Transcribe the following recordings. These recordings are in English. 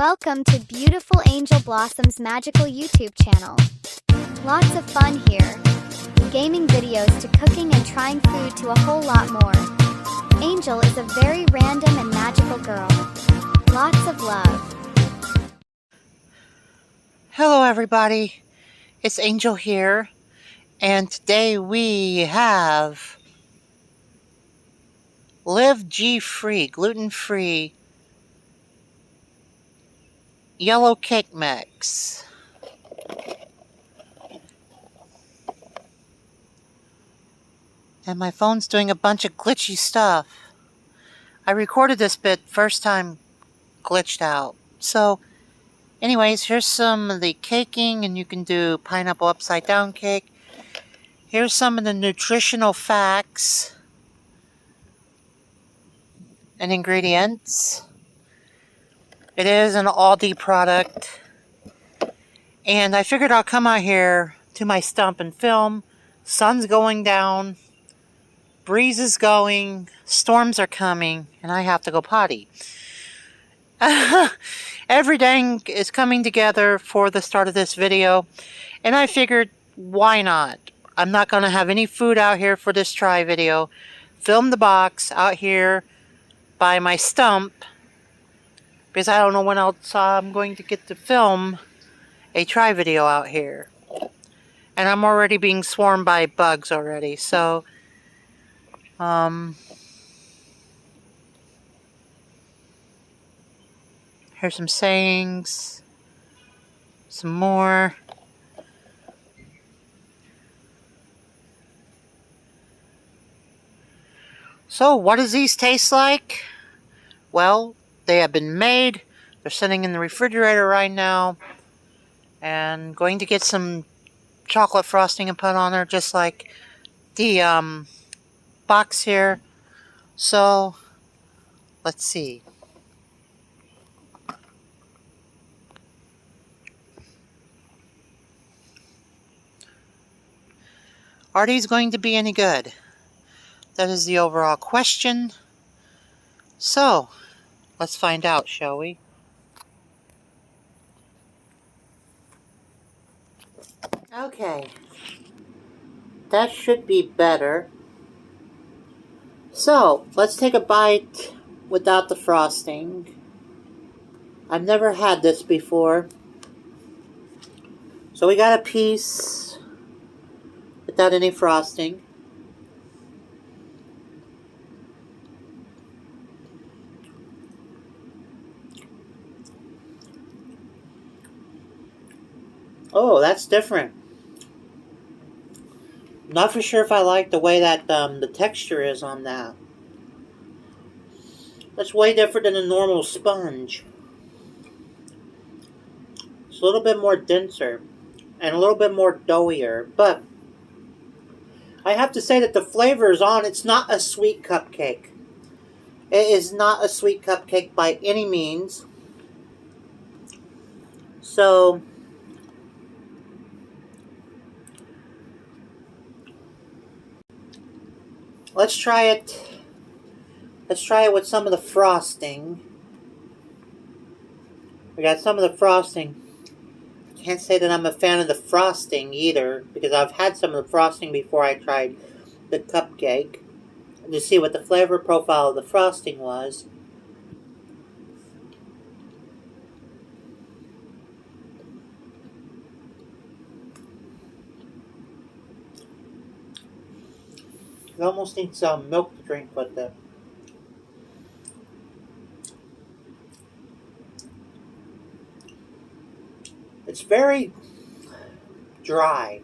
Welcome to Beautiful Angel Blossom's magical YouTube channel. Lots of fun here. Gaming videos to cooking and trying food to a whole lot more. Angel is a very random and magical girl. Lots of love. Hello everybody, it's Angel here, and today we have LiveGFree, gluten-free yellow cake mix. And my phone's doing a bunch of glitchy stuff. I recorded this bit first time glitched out. So anyways, here's some of the caking, and you can do pineapple upside down cake. Here's some of the nutritional facts and ingredients. It is an Aldi product, and I figured I'll come out here to my stump and film. Sun's going down, breeze is going, storms are coming, and I have to go potty. Everything is coming together for the start of this video, and I figured, why not? I'm not going to have any food out here for this try video. Film the box out here by my stump, because I don't know when else I'm going to get to film a try video out here. And I'm already being swarmed by bugs already, so here's some sayings, some more. So, what does these taste like? Well, they have been made. They're sitting in the refrigerator right now. And going to get some chocolate frosting and put on there, just like the box here. So, let's see. Are these going to be any good? That is the overall question. So, let's find out, shall we? Okay. That should be better. So, let's take a bite without the frosting. I've never had this before. So we got a piece without any frosting. Oh, that's different. Not for sure if I like the way that the texture is on that. That's way different than a normal sponge. It's a little bit more denser and a little bit more doughier, but I have to say that the flavor is on. It's not a sweet cupcake. It is not a sweet cupcake by any means. So let's try it. Let's try it with some of the frosting. We got some of the frosting. Can't say that I'm a fan of the frosting either, because I've had some of the frosting before I tried the cupcake to see what the flavor profile of the frosting was. You almost need some milk to drink with it. It's very dry,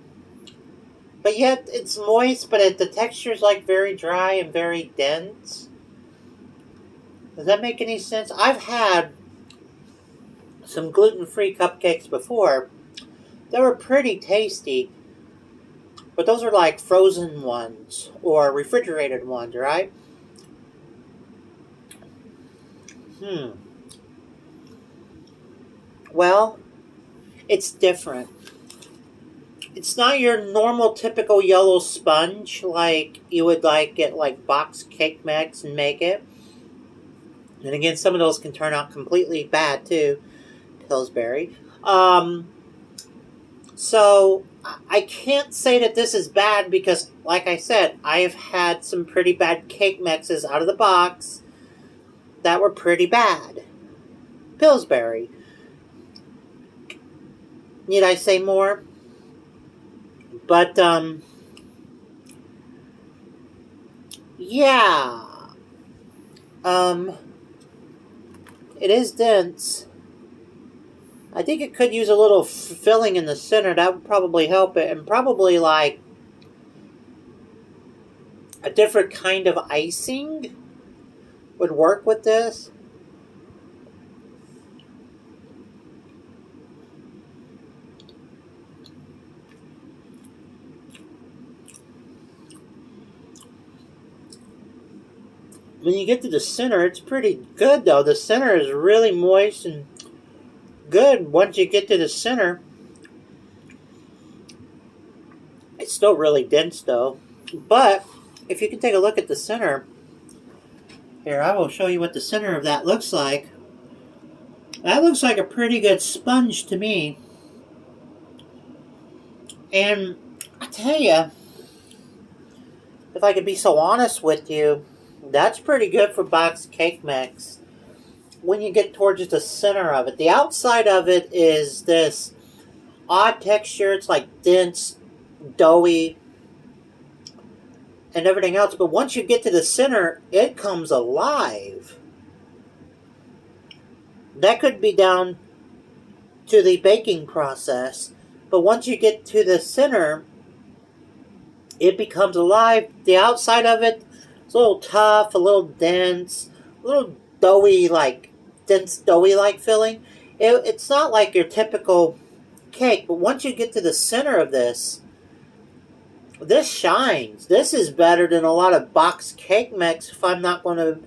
but yet it's moist, but the texture is like very dry and very dense. Does that make any sense? I've had some gluten-free cupcakes before. They were pretty tasty, but those are like frozen ones or refrigerated ones, right? Well, it's different. It's not your normal typical yellow sponge like you would like get like box cake mix and make it. And again, some of those can turn out completely bad too. Pillsbury. So I can't say that this is bad because, like I said, I've had some pretty bad cake mixes out of the box that were pretty bad. Pillsbury. Need I say more? But, yeah. It is dense. I think it could use a little filling in the center. That would probably help it. And probably, like, a different kind of icing would work with this. When you get to the center, it's pretty good, though. The center is really moist and good. Once you get to the center, it's still really dense, though. But if you can take a look at the center, here, I will show you what the center of that looks like. That looks like a pretty good sponge to me. And I tell you, if I could be so honest with you, that's pretty good for boxed cake mix. When you get towards the center of it, the outside of it is this odd texture. It's like dense, doughy, and everything else. But once you get to the center, it comes alive. That could be down to the baking process. But once you get to the center, it becomes alive. The outside of it is a little tough, a little dense, a little doughy, like dense, doughy-like filling. It's not like your typical cake, but once you get to the center of this, this shines. This is better than a lot of boxed cake mix, if I'm not going to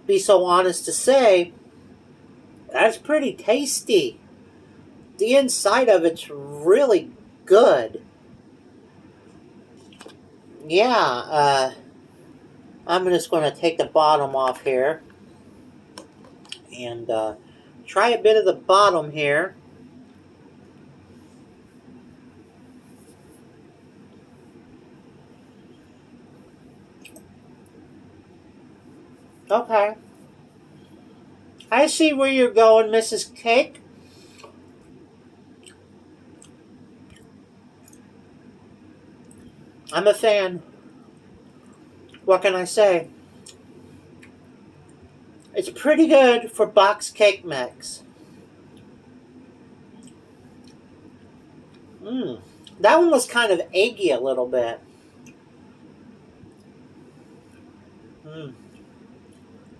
be so honest to say. That's pretty tasty. The inside of it's really good. Yeah, I'm just going to take the bottom off here and try a bit of the bottom here. Okay. I see where you're going, Mrs. Cake. I'm a fan. What can I say? It's pretty good for boxed cake mix. That one was kind of eggy a little bit.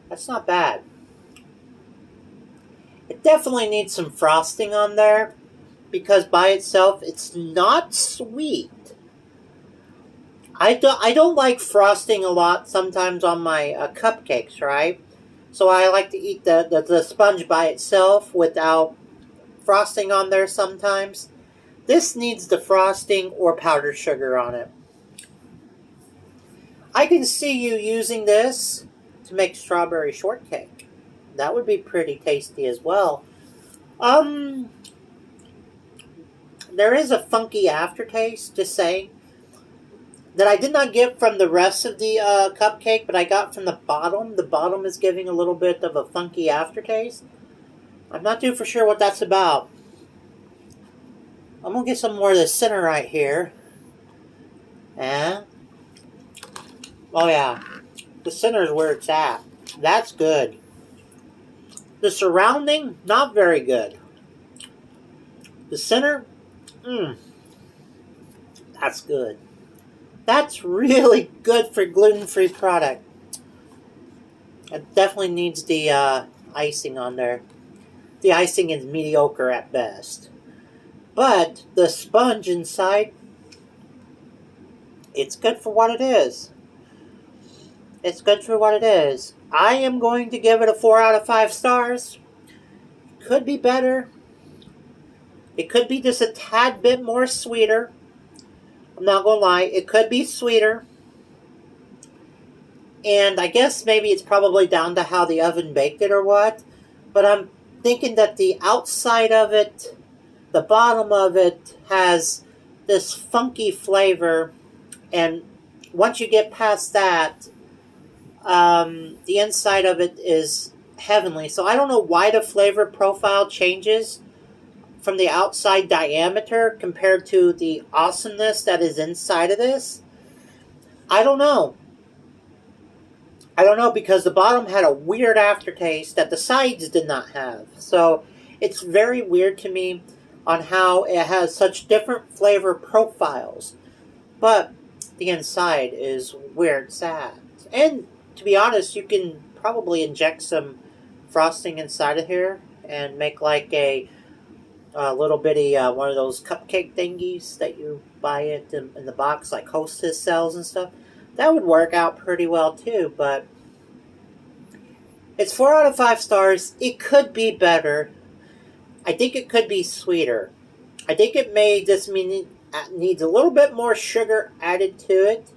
That's not bad. It definitely needs some frosting on there because by itself it's not sweet. I don't like frosting a lot sometimes on my cupcakes, right? So I like to eat the sponge by itself without frosting on there sometimes. This needs the frosting or powdered sugar on it. I can see you using this to make strawberry shortcake. That would be pretty tasty as well. There is a funky aftertaste, just saying, that I did not get from the rest of the cupcake, but I got from the bottom. The bottom is giving a little bit of a funky aftertaste. I'm not too for sure what that's about. I'm going to get some more of the center right here. And, oh yeah, the center is where it's at. That's good. The surrounding, not very good. The center, that's good. That's really good for gluten-free product. It definitely needs the icing on there. The icing is mediocre at best. But the sponge inside, it's good for what it is. It's good for what it is. I am going to give it a 4 out of 5 stars. Could be better. It could be just a tad bit more sweeter. I'm not going to lie. It could be sweeter. And I guess maybe it's probably down to how the oven baked it or what. But I'm thinking that the outside of it, the bottom of it, has this funky flavor, and once you get past that, the inside of it is heavenly. So I don't know why the flavor profile changes from the outside diameter compared to the awesomeness that is inside of this. I don't know. I don't know, because the bottom had a weird aftertaste that the sides did not have. So it's very weird to me on how it has such different flavor profiles. But the inside is weird sad. And to be honest, you can probably inject some frosting inside of here and make like a little bitty one of those cupcake thingies that you buy it in the box, like Hostess sells and stuff. That would work out pretty well too, but it's 4 out of 5 stars. It could be better. I think it could be sweeter. I think it needs a little bit more sugar added to it,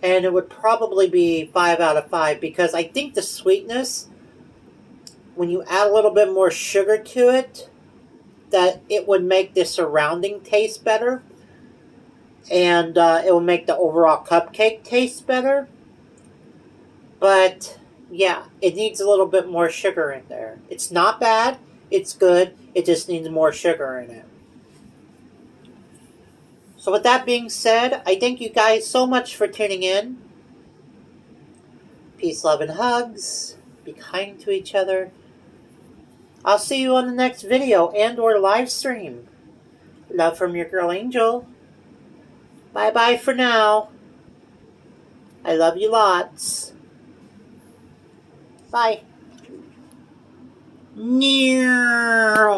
and it would probably be 5 out of 5, because I think the sweetness, when you add a little bit more sugar to it, that it would make the surrounding taste better, and it will make the overall cupcake taste better. But yeah, it needs a little bit more sugar in there. It's not bad, it's good, it just needs more sugar in it. So with that being said, I thank you guys so much for tuning in. Peace, love, and hugs. Be kind to each other. I'll see you on the next video and or live stream. Love from your girl Angel. Bye-bye for now. I love you lots. Bye. Near.